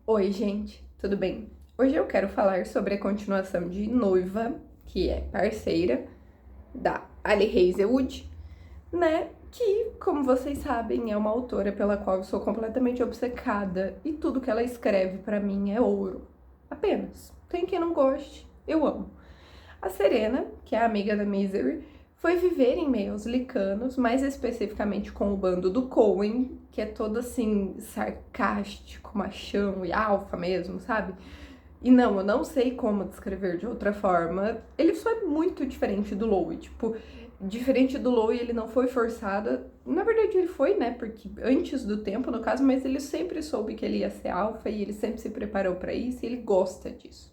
Oi, gente, tudo bem? Hoje eu quero falar sobre a continuação de Noiva, que é parceira da Ali Hazelwood, né? Que, como vocês sabem, é uma autora pela qual eu sou completamente obcecada e tudo que ela escreve pra mim é ouro. Apenas. Tem quem não goste, eu amo. A Serena, que é a amiga da Misery, foi viver em meio aos Licanos, mais especificamente com o bando do Coen, que é todo assim, sarcástico, machão e alfa mesmo, sabe? E não, eu não sei como descrever de outra forma. Ele só é muito diferente do Louie, tipo, diferente do Louie, ele não foi forçado. Na verdade, ele foi, né? Porque antes do tempo, no caso, mas ele sempre soube que ele ia ser alfa e ele sempre se preparou pra isso e ele gosta disso.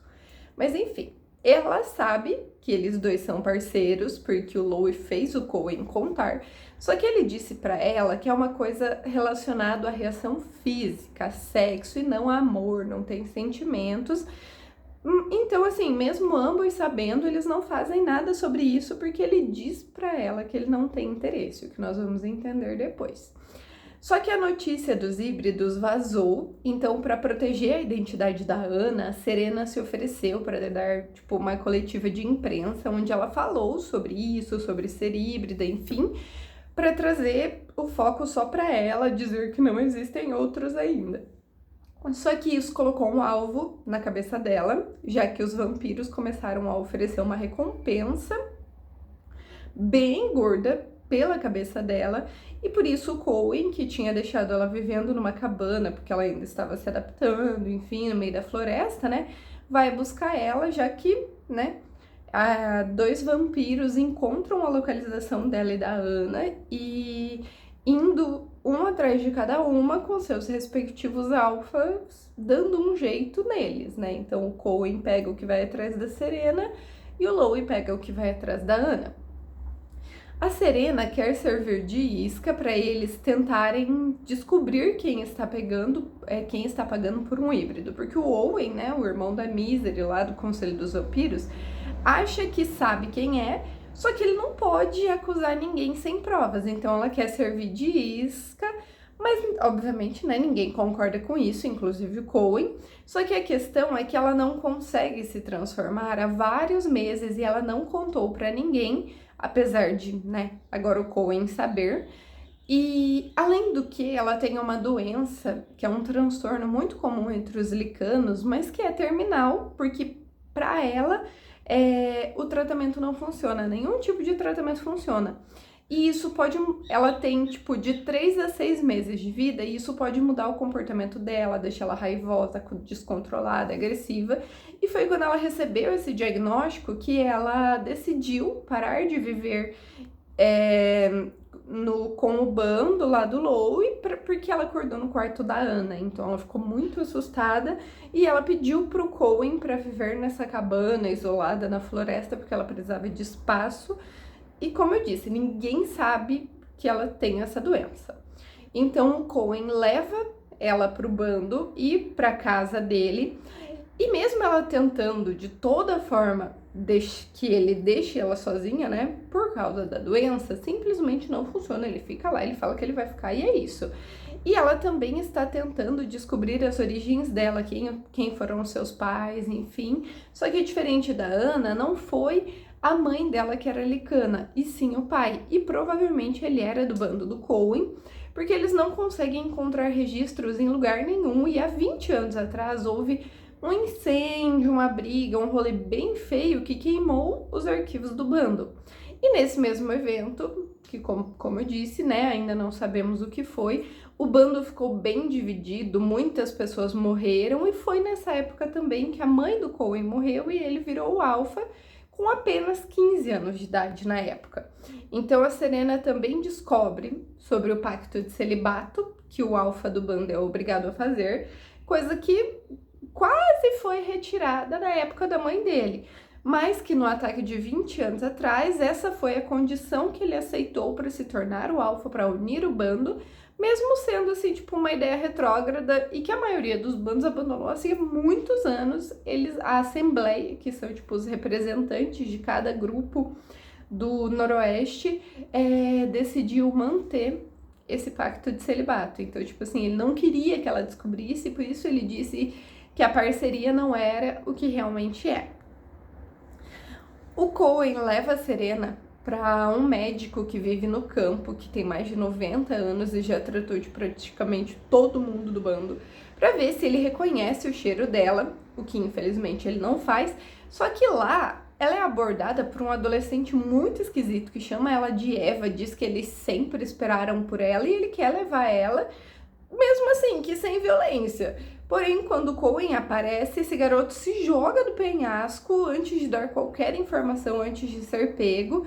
Mas enfim, ela sabe que eles dois são parceiros, porque o Louie fez o Coen contar. Só que ele disse pra ela que é uma coisa relacionada à reação física, a sexo e não a amor, não tem sentimentos. Então, assim, mesmo ambos sabendo, eles não fazem nada sobre isso porque ele diz pra ela que ele não tem interesse, o que nós vamos entender depois. Só que a notícia dos híbridos vazou, então para proteger a identidade da Ana, a Serena se ofereceu para dar tipo uma coletiva de imprensa onde ela falou sobre isso, sobre ser híbrida, enfim, para trazer o foco só para ela, dizer que não existem outros ainda. Só que isso colocou um alvo na cabeça dela, já que os vampiros começaram a oferecer uma recompensa bem gorda pela cabeça dela, e por isso o Coen, que tinha deixado ela vivendo numa cabana, porque ela ainda estava se adaptando, enfim, no meio da floresta, né, vai buscar ela, já que, né, dois vampiros encontram a localização dela e da Ana, e indo um atrás de cada uma com seus respectivos alfas, dando um jeito neles, né, então o Coen pega o que vai atrás da Serena, e o Louie pega o que vai atrás da Ana. A Serena quer servir de isca para eles tentarem descobrir quem está pagando por um híbrido, porque o Owen, né, o irmão da Misery lá do Conselho dos Vampiros, acha que sabe quem é, só que ele não pode acusar ninguém sem provas, então ela quer servir de isca, mas obviamente, né, ninguém concorda com isso, inclusive o Coen. Só que a questão é que ela não consegue se transformar há vários meses e ela não contou para ninguém, apesar de, né, agora o Coen saber. E além do que, ela tem uma doença que é um transtorno muito comum entre os licanos, mas que é terminal, porque para ela o tratamento não funciona, nenhum tipo de tratamento funciona. E isso pode, ela tem tipo de 3 a 6 meses de vida, e isso pode mudar o comportamento dela, deixar ela raivosa, descontrolada, agressiva. E foi quando ela recebeu esse diagnóstico que ela decidiu parar de viver com o bando lá do Louie, porque ela acordou no quarto da Ana. Então ela ficou muito assustada e ela pediu pro Coen para viver nessa cabana isolada na floresta, porque ela precisava de espaço. E como eu disse, ninguém sabe que ela tem essa doença. Então o Coen leva ela pro bando e pra casa dele. E mesmo ela tentando de toda forma que ele deixe ela sozinha, né, por causa da doença, simplesmente não funciona. Ele fica lá, ele fala que ele vai ficar e é isso. E ela também está tentando descobrir as origens dela, quem foram os seus pais, enfim. Só que diferente da Ana, não foi a mãe dela que era licana, e sim o pai. E provavelmente ele era do bando do Coen, porque eles não conseguem encontrar registros em lugar nenhum. E há 20 anos atrás houve um incêndio, uma briga, um rolê bem feio que queimou os arquivos do bando. E nesse mesmo evento, que como eu disse, né, ainda não sabemos o que foi, o bando ficou bem dividido, muitas pessoas morreram, e foi nessa época também que a mãe do Coen morreu e ele virou o alfa com apenas 15 anos de idade na época. Então a Serena também descobre sobre o pacto de celibato que o alfa do bando é obrigado a fazer, coisa que quase foi retirada na época da mãe dele, mas que no ataque de 20 anos atrás, essa foi a condição que ele aceitou para se tornar o alfa, para unir o bando, mesmo sendo assim, tipo, uma ideia retrógrada, e que a maioria dos bandos abandonou assim há muitos anos. A assembleia, que são tipo os representantes de cada grupo do Noroeste, decidiu manter esse pacto de celibato. Então, tipo assim, ele não queria que ela descobrisse, por isso ele disse que a parceria não era o que realmente é. O Cohen leva a Serena para um médico que vive no campo, que tem mais de 90 anos e já tratou de praticamente todo mundo do bando, para ver se ele reconhece o cheiro dela, o que infelizmente ele não faz. Só que lá ela é abordada por um adolescente muito esquisito que chama ela de Eva, diz que eles sempre esperaram por ela e ele quer levar ela, mesmo assim, que sem violência. Porém, quando o Cohen aparece, esse garoto se joga do penhasco antes de dar qualquer informação, antes de ser pego.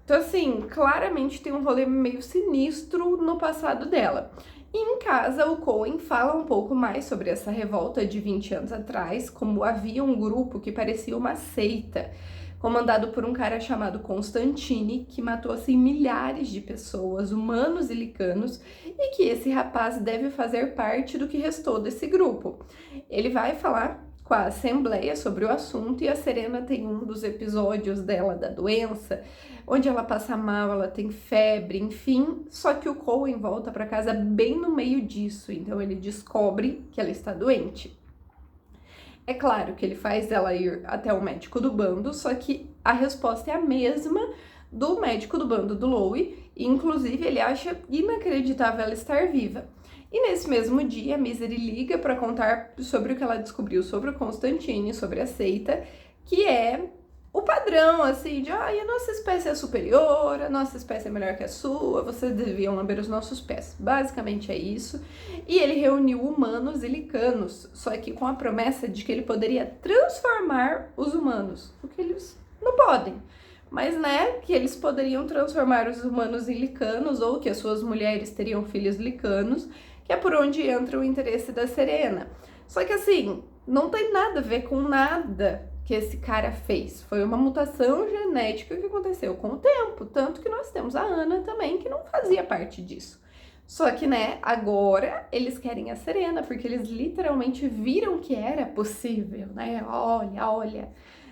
Então, assim, claramente tem um rolê meio sinistro no passado dela. E em casa, o Cohen fala um pouco mais sobre essa revolta de 20 anos atrás, como havia um grupo que parecia uma seita, comandado por um cara chamado Constantine, que matou, assim, milhares de pessoas, humanos e licanos, e que esse rapaz deve fazer parte do que restou desse grupo. Ele vai falar com a Assembleia sobre o assunto e a Serena tem um dos episódios dela da doença, onde ela passa mal, ela tem febre, enfim, só que o Cohen volta para casa bem no meio disso, então ele descobre que ela está doente. É claro que ele faz ela ir até o médico do bando, só que a resposta é a mesma do médico do bando do Louie, e inclusive ele acha inacreditável ela estar viva. E nesse mesmo dia, a Misery liga para contar sobre o que ela descobriu sobre o Constantine, sobre a seita, que é o padrão, assim, de a nossa espécie é superior, a nossa espécie é melhor que a sua, vocês deviam lamber os nossos pés. Basicamente é isso. E ele reuniu humanos e licanos, só que com a promessa de que ele poderia transformar os humanos, o que eles não podem. Mas, né, que eles poderiam transformar os humanos em licanos, ou que as suas mulheres teriam filhos licanos, que é por onde entra o interesse da Serena. Só que, assim, não tem nada a ver com nada que esse cara fez. Foi uma mutação genética que aconteceu com o tempo, tanto que nós temos a Ana também, que não fazia parte disso. Só que, né, agora eles querem a Serena, porque eles literalmente viram que era possível, né? Olha,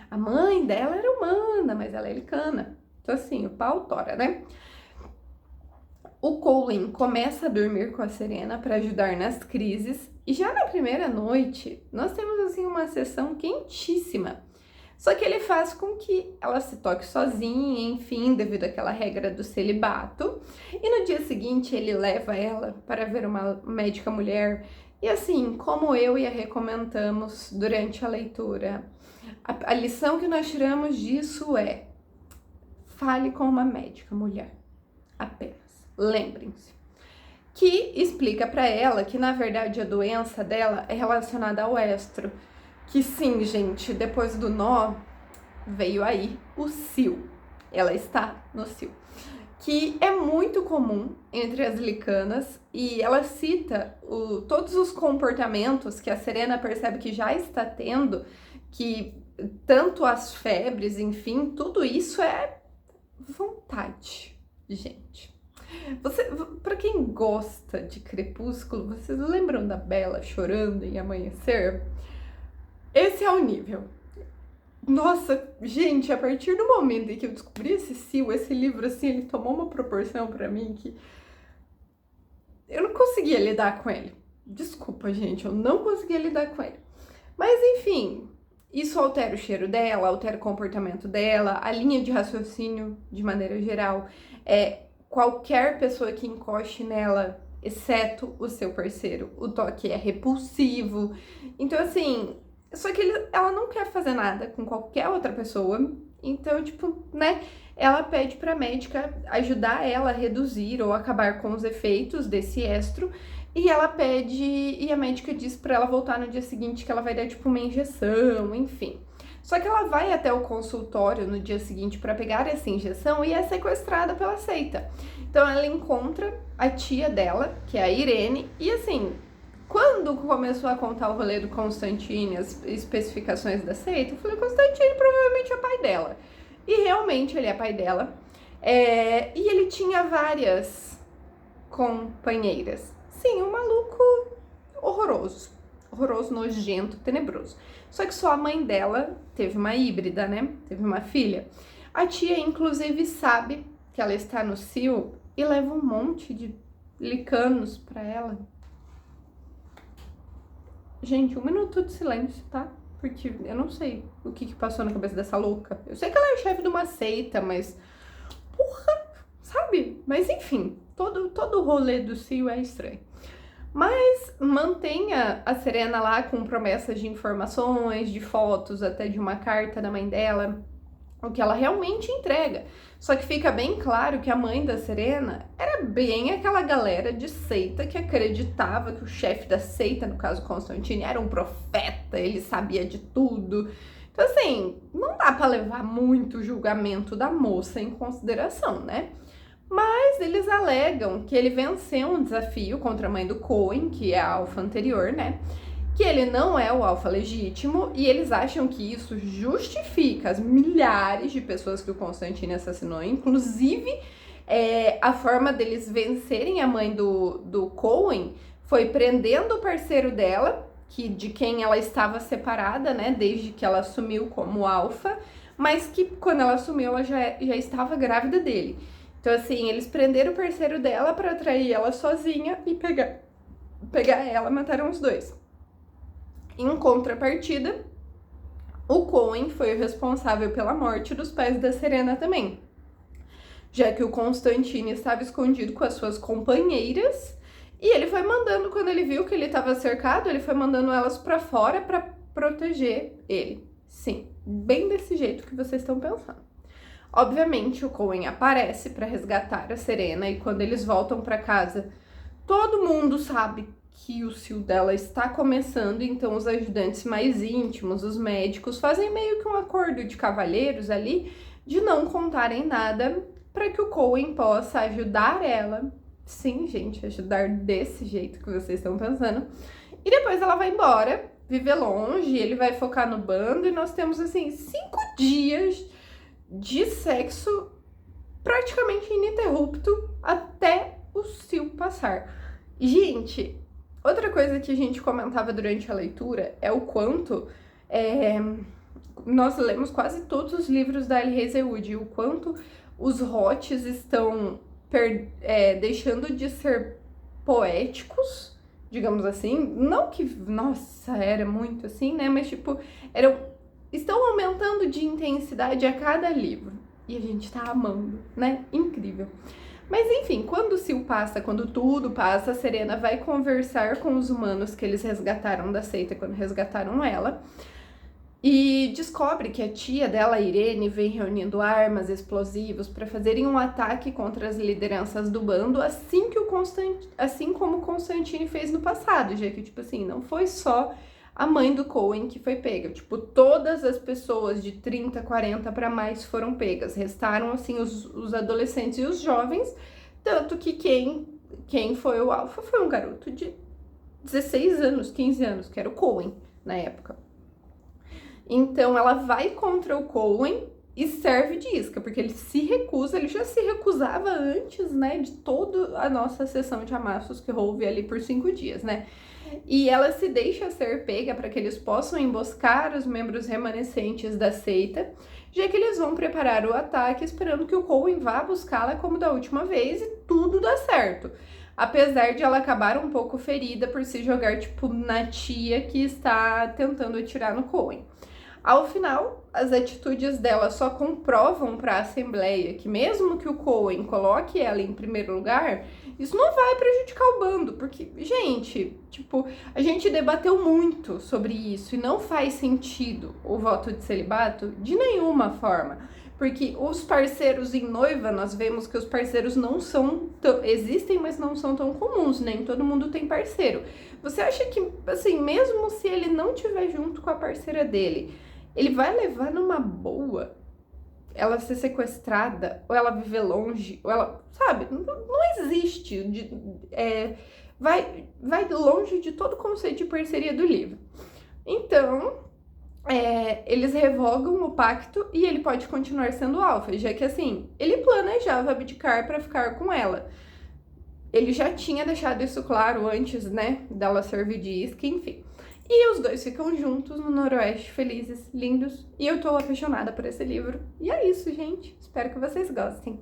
a mãe dela era humana, mas ela é licana. Então, assim, o pau tora, né? O Colin começa a dormir com a Serena para ajudar nas crises e já na primeira noite nós temos assim uma sessão quentíssima. Só que ele faz com que ela se toque sozinha, enfim, devido àquela regra do celibato. E no dia seguinte ele leva ela para ver uma médica mulher. E assim, como eu e a recomendamos durante a leitura, a lição que nós tiramos disso é: fale com uma médica mulher, apenas. Lembrem-se, que explica para ela que na verdade a doença dela é relacionada ao estro, que sim, gente, depois do nó veio aí o cio, ela está no cio, que é muito comum entre as licanas, e ela cita todos os comportamentos que a Serena percebe que já está tendo, que tanto as febres, enfim, tudo isso é vontade, gente. Para quem gosta de Crepúsculo, vocês lembram da Bella chorando em Amanhecer? Esse é o nível. Nossa, gente, a partir do momento em que eu descobri esse livro, assim, ele tomou uma proporção pra mim que eu não conseguia lidar com ele. Desculpa, gente, eu não conseguia lidar com ele. Mas, enfim, isso altera o cheiro dela, altera o comportamento dela, a linha de raciocínio, de maneira geral, qualquer pessoa que encoste nela, exceto o seu parceiro, o toque é repulsivo. Então, assim, só que ela não quer fazer nada com qualquer outra pessoa. Então, tipo, né, ela pede pra médica ajudar ela a reduzir ou acabar com os efeitos desse estro. E ela pede, e a médica diz pra ela voltar no dia seguinte que ela vai dar, tipo, uma injeção, enfim. Só que ela vai até o consultório no dia seguinte para pegar essa injeção e é sequestrada pela seita. Então ela encontra a tia dela, que é a Irene, e assim, quando começou a contar o rolê do Constantine, as especificações da seita, eu falei, Constantine provavelmente é pai dela. E realmente ele é pai dela. E ele tinha várias companheiras. Sim, um maluco horroroso, nojento, tenebroso. Só que só a mãe dela teve uma híbrida, né? Teve uma filha. A tia, inclusive, sabe que ela está no cio e leva um monte de licanos pra ela. Gente, 1 minuto de silêncio, tá? Porque eu não sei o que passou na cabeça dessa louca. Eu sei que ela é chefe de uma seita, mas... Porra, sabe? Mas enfim, todo o rolê do Cio é estranho. Mas mantenha a Serena lá com promessas de informações, de fotos, até de uma carta da mãe dela, o que ela realmente entrega. Só que fica bem claro que a mãe da Serena era bem aquela galera de seita que acreditava que o chefe da seita, no caso Constantine, era um profeta, ele sabia de tudo. Então assim, não dá pra levar muito o julgamento da moça em consideração, né? Mas eles alegam que ele venceu um desafio contra a mãe do Cohen, que é a alfa anterior, né? Que ele não é o alfa legítimo, e eles acham que isso justifica as milhares de pessoas que o Constantine assassinou, inclusive a forma deles vencerem a mãe do Cohen foi prendendo o parceiro dela, de quem ela estava separada, né? Desde que ela assumiu como alfa, mas que quando ela assumiu ela já estava grávida dele. Então, assim, eles prenderam o parceiro dela pra atrair ela sozinha e pegar ela, mataram os dois. Em contrapartida, o Cohen foi o responsável pela morte dos pais da Serena também, já que o Constantine estava escondido com as suas companheiras e ele foi mandando, quando ele viu que ele estava cercado, ele foi mandando elas pra fora pra proteger ele. Sim, bem desse jeito que vocês estão pensando. Obviamente, o Cohen aparece para resgatar a Serena e quando eles voltam para casa, todo mundo sabe que o cio dela está começando, então os ajudantes mais íntimos, os médicos, fazem meio que um acordo de cavalheiros ali de não contarem nada para que o Cohen possa ajudar ela. Sim, gente, ajudar desse jeito que vocês estão pensando. E depois ela vai embora, viver longe, ele vai focar no bando e nós temos, assim, 5 dias de sexo praticamente ininterrupto até o cio passar. Gente, outra coisa que a gente comentava durante a leitura é o quanto nós lemos quase todos os livros da Ali Hazelwood, o quanto os hotes estão deixando de ser poéticos, digamos assim. Não que, nossa, era muito assim, né? Mas tipo, estão aumentando de intensidade a cada livro. E a gente tá amando, né? Incrível. Mas enfim, quando o cio passa, quando tudo passa, a Serena vai conversar com os humanos que eles resgataram da seita quando resgataram ela. E descobre que a tia dela, Irene, vem reunindo armas, explosivos para fazerem um ataque contra as lideranças do bando, assim como o Constantine fez no passado, já que, tipo assim, não foi só a mãe do Cohen que foi pega, tipo, todas as pessoas de 30, 40 para mais foram pegas, restaram, assim, os adolescentes e os jovens, tanto que quem foi o alfa foi um garoto de 16 anos, 15 anos, que era o Cohen na época. Então ela vai contra o Cohen e serve de isca, porque ele já se recusava antes, né, de toda a nossa sessão de amassos que houve ali por 5 dias, né? E ela se deixa ser pega para que eles possam emboscar os membros remanescentes da seita, já que eles vão preparar o ataque esperando que o Cohen vá buscá-la como da última vez e tudo dá certo. Apesar de ela acabar um pouco ferida por se jogar, tipo, na tia que está tentando atirar no Cohen. Ao final, as atitudes dela só comprovam para a Assembleia que mesmo que o Cohen coloque ela em primeiro lugar, isso não vai prejudicar o bando, porque, gente, tipo, a gente debateu muito sobre isso e não faz sentido o voto de celibato de nenhuma forma, porque os parceiros em noiva, nós vemos que os parceiros não são existem, mas não são tão comuns, nem todo mundo tem parceiro. Você acha que, assim, mesmo se ele não estiver junto com a parceira dele, ele vai levar numa boa ela ser sequestrada, ou ela viver longe, ou ela, sabe, não existe, vai longe de todo o conceito de parceria do livro. Então, eles revogam o pacto e ele pode continuar sendo alfa, já que, assim, ele planejava abdicar para ficar com ela. Ele já tinha deixado isso claro antes, né, dela servir de isca, enfim. E os dois ficam juntos no Noroeste, felizes, lindos. E eu tô apaixonada por esse livro. E é isso, gente. Espero que vocês gostem.